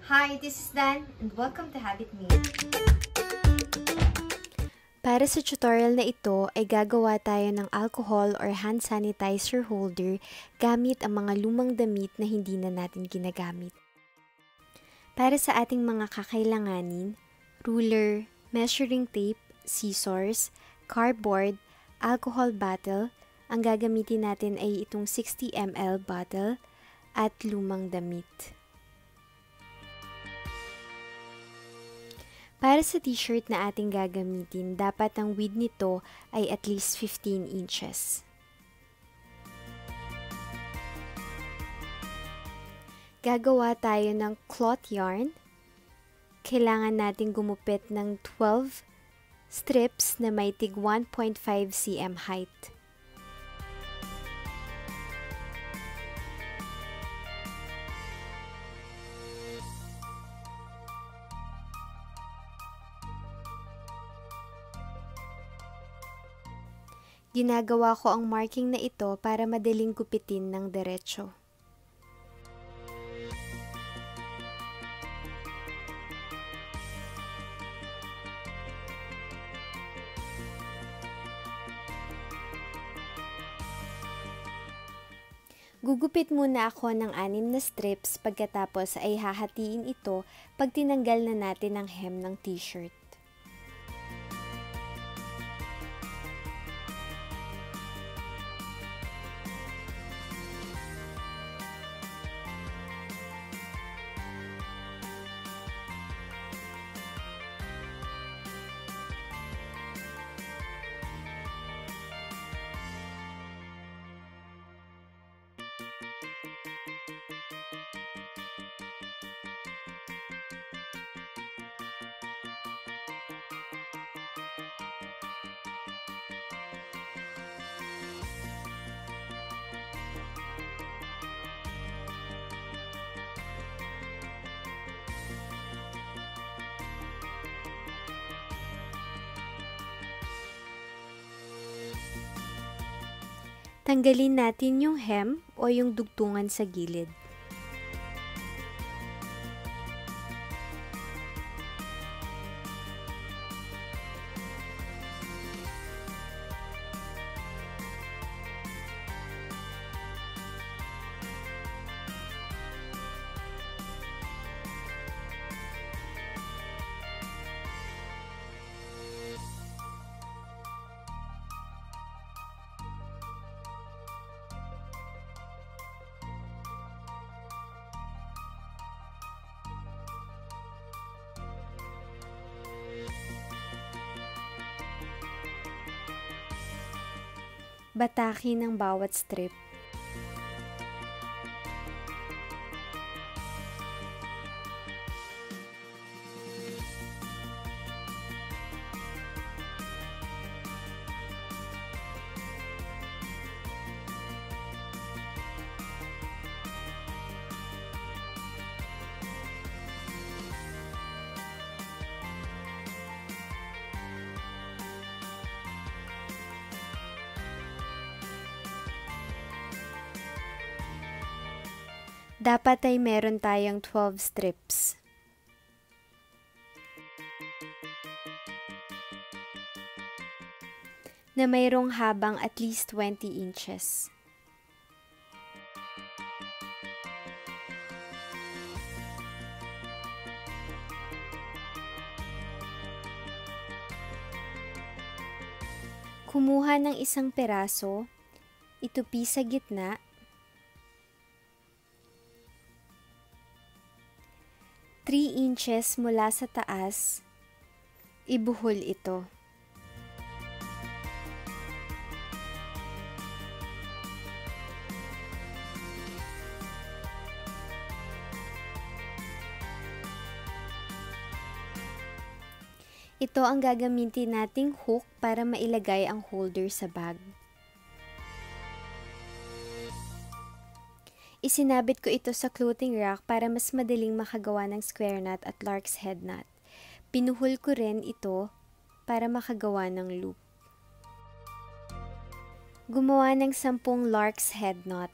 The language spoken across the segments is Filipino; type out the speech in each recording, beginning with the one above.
Hi, this is Dan and welcome to Habit Me. Para sa tutorial na ito ay gagawa tayo ng alcohol or hand sanitizer holder gamit ang mga lumang damit na hindi na natin ginagamit. Para sa ating mga kakailanganin, ruler, measuring tape, scissors, cardboard, alcohol bottle, ang gagamitin natin ay itong 60 ml bottle at lumang damit. Para sa t-shirt na ating gagamitin, dapat ang width nito ay at least 15 inches. Gagawa tayo ng cloth yarn. Kailangan natin gumupit ng 12 strips na may tig 1.5 cm height. Ginagawa ko ang marking na ito para madaling gupitin ng diretso. Gugupit muna ako ng 6 na strips pagkatapos ay hahatiin ito pag tinanggal na natin ang hem ng t-shirt. Tanggalin natin yung hem o yung dugtungan sa gilid. Bataki ng bawat strip. Dapat ay meron tayong 12 strips. Na mayroong habang at least 20 inches. Kumuha ng isang peraso, itupi sa gitna, Three inches mula sa taas, ibuhol ito. Ito ang gagamitin nating hook para mailagay ang holder sa bag. Isinabit ko ito sa clothing rack para mas madaling makagawa ng square knot at Larks head knot. Pinuhol ko rin ito para makagawa ng loop. Gumawa ng 10 Larks head knot.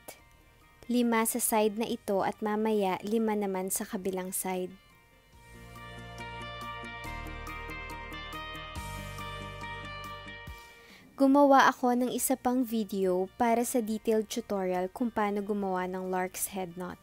5 sa side na ito at mamaya 5 naman sa kabilang side. Gumawa ako ng isa pang video para sa detailed tutorial kung paano gumawa ng Larks head knot.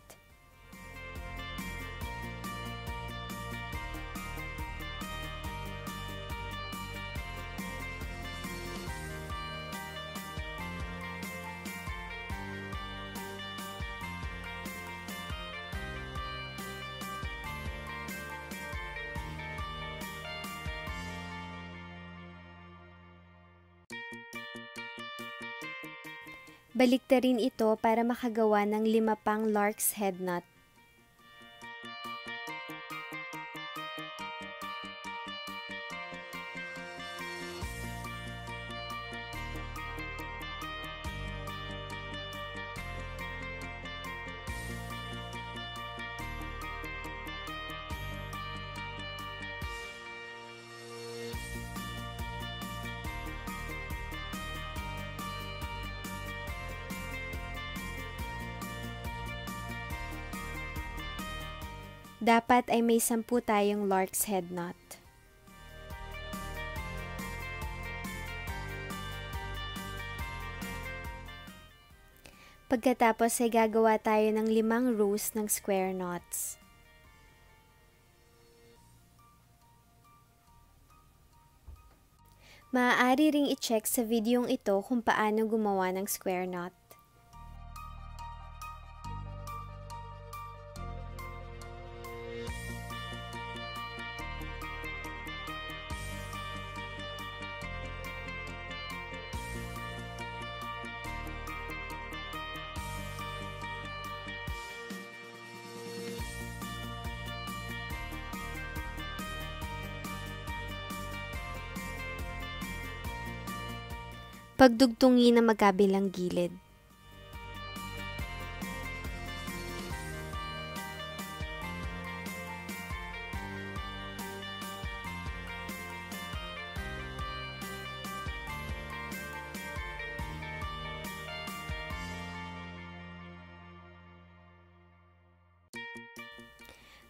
Baliktarin ito para makagawa ng 5 pang Larks head knot. Dapat ay may 10 tayong Larks head knot. Pagkatapos ay gagawa tayo ng 5 rows ng square knots. Maaari ring i-check sa videong ito kung paano gumawa ng square knot. Pagdugtungin na magkabilang gilid.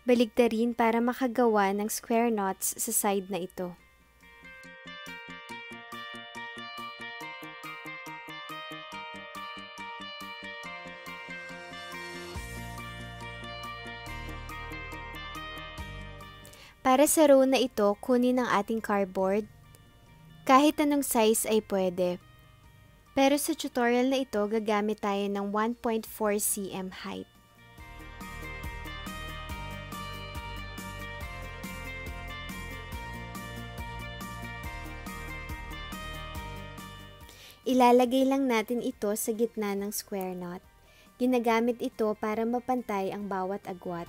Baligtarin para makagawa ng square knots sa side na ito. Para sa row na ito, kunin ang ating cardboard. Kahit anong size ay pwede. Pero sa tutorial na ito, gagamit tayo ng 1.4 cm height. Ilalagay lang natin ito sa gitna ng square knot. Ginagamit ito para mapantay ang bawat agwat.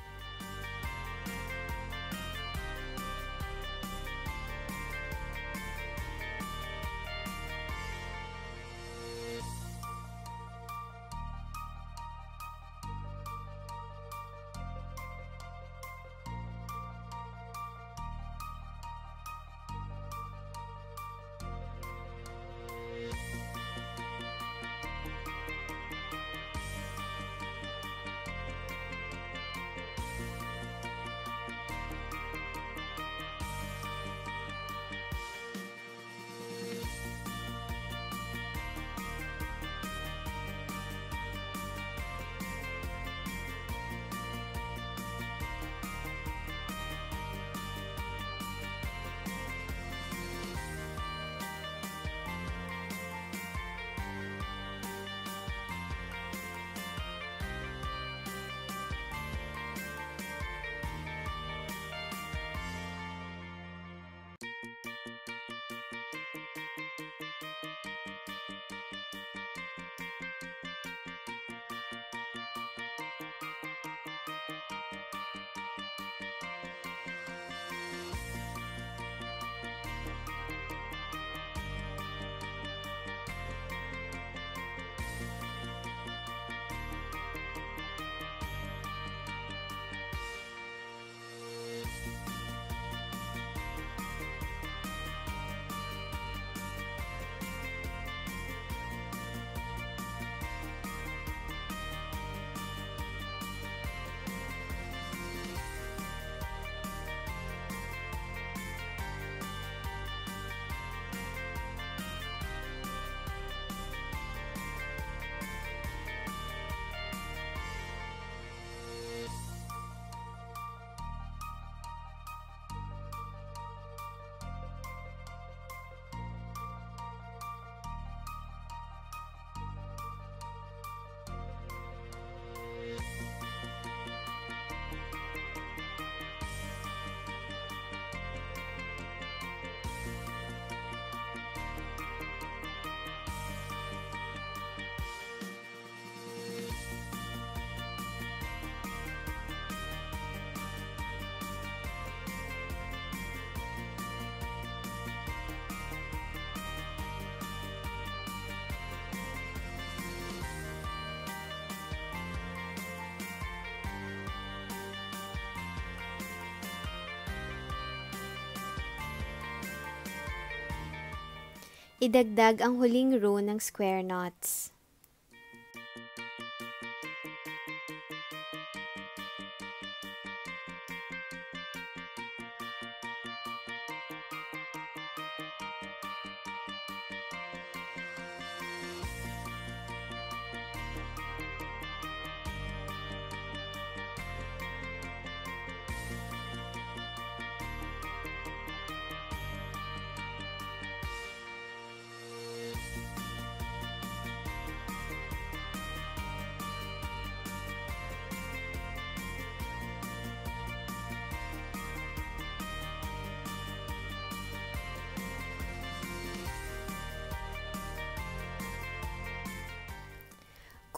Idagdag ang huling row ng square knots.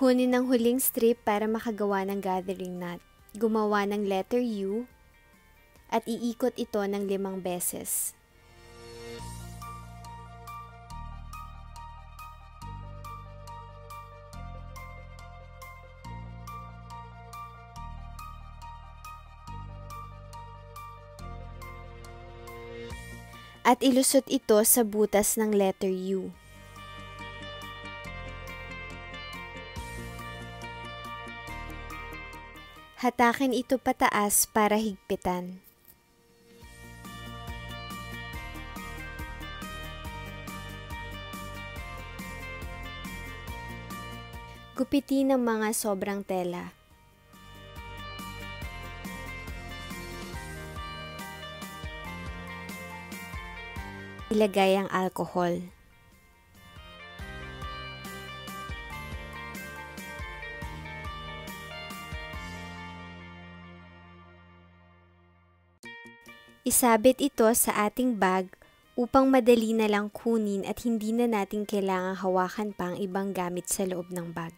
Kunin ang huling strip para makagawa ng gathering knot. Gumawa ng letter U at iikot ito ng 5 beses. At ilusot ito sa butas ng letter U. Hatakin ito pataas para higpitan. Gupitin ang mga sobrang tela. Ilagay ang alcohol. Isabit ito sa ating bag upang madali na lang kunin at hindi na natin kailangang hawakan pa ang ibang gamit sa loob ng bag.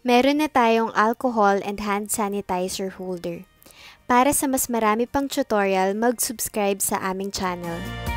Meron na tayong alcohol and hand sanitizer holder. Para sa mas marami pang tutorial, mag-subscribe sa aming channel.